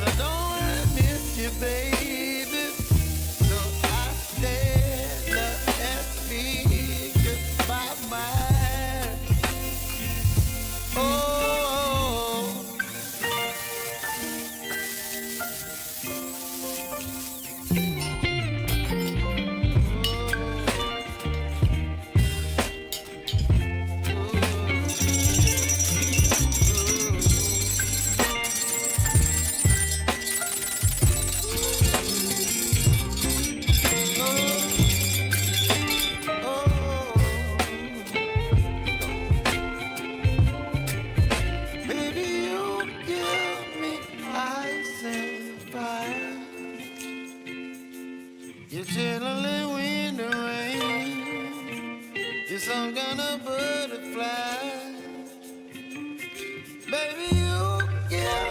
I don't wanna miss you, baby. So I stand up and speak just my mind. Oh, baby, you give me ice and fire. You're chilling when the rain. You're some kind of butterfly. Baby, you give